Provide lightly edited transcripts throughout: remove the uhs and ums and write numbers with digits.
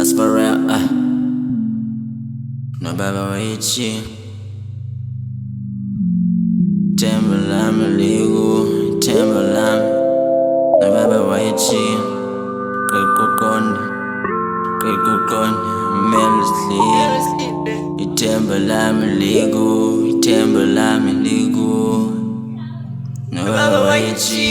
Aspara, no baba waichi. Timberland, Maligo, Timberland, no baba waichi. Kukukon, Memsley. Timberland, Maligo, Timberland, Maligo, no baba waichi.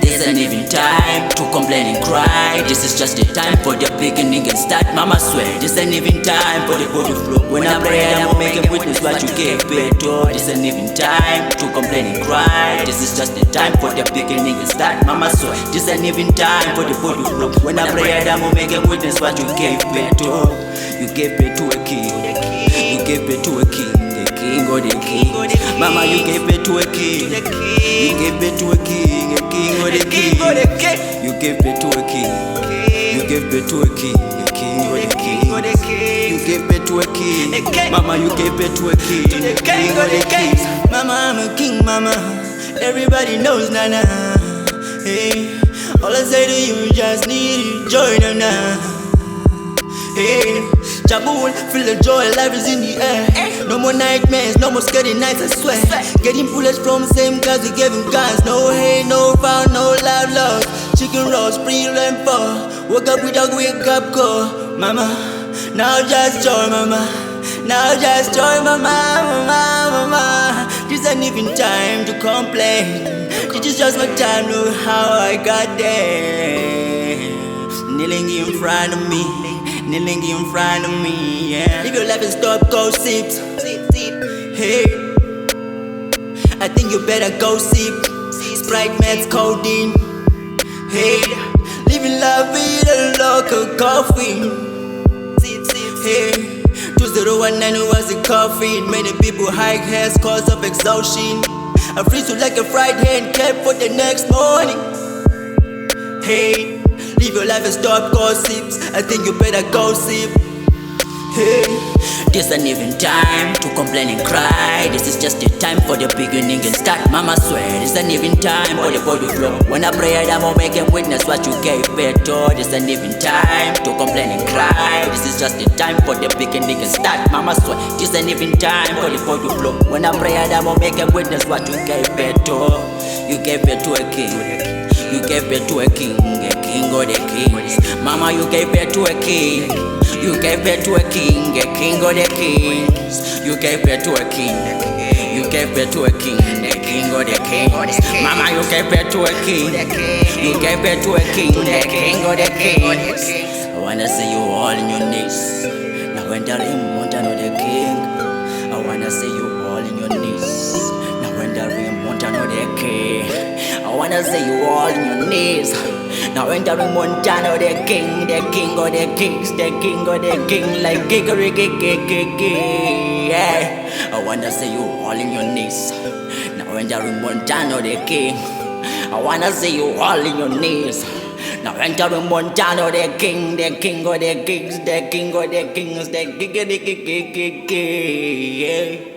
This ain't even time to complain and cry. This is just the time for the beginning and start. Mama swear, this ain't even time for the body flow. When I pray, I'm making witness what you gave better. This ain't even time to complain and cry. This is just the time for the beginning and start. Mama swear, this ain't even time for the body flow. When I pray, I'm making witness what you gave better. You gave it to a king. You gave it to a king. King or the king, Mama, you gave it to a king. You gave it to a king or the king. You gave it to a king. You gave it to a king or the king. You gave it to a king. Mama, you gave it to a king or the king. Mama, I'm a king, mama. Everybody knows, nana. Hey, all I say to you, just need joy, nana. Hey, Jaboon, feel the joy, life is in the air. No more nightmares, no more scary nights, I swear. Getting bullets from the same guys, we gave him guns. No hate, no foul, no love lost. Chicken roast, spring and fall. Woke up with a wake up call. Mama, now just joy, mama. Now just joy, mama, mama. This ain't even time to complain. This is just my time, look how I got there. Kneeling in front of me. Kneeling in front of me, yeah. Live your life and stop gossip. Hey, I think you better go sip Sprite, meds, codeine. Hey, living la vida local coffee. Hey, 2019 was the coffee. Many people hike hairs cause of exhaustion. I freeze you like a fried hen kept for the next morning. Hey, live your life and stop gossips. I think you better gossip. Hey, this ain't even time to complain and cry. This is just the time for the beginning and start. Mama swear, this ain't even time for the body flow. When I pray, I'm making witness what you gave better. This ain't even time to complain and cry. This is just the time for the beginning and start. Mama swear, this ain't even time for the body flow. When I pray, I'm making witness what you gave better. You gave it to a king. You gave it to a king or the kings. Mama, you gave it to a king. You gave it to a king or the kings. You gave it to a king. You gave it to a king or the kings. Mama, you gave it to a king. You gave it to a king or the kings. I wanna see you all in your knees. Now when the ring won't know the king. I wanna see you all in your knees. Now when the ring won't know the king. I wanna see you all in your knees. Now entering Montana, the king or the kings, the king or the king, like giggly, yeah. I wanna see you all in your knees. Now entering Montana, the king. I wanna see you all in your knees. Now entering Montana, the king or the kings, the king or the kings, the giggly, yeah.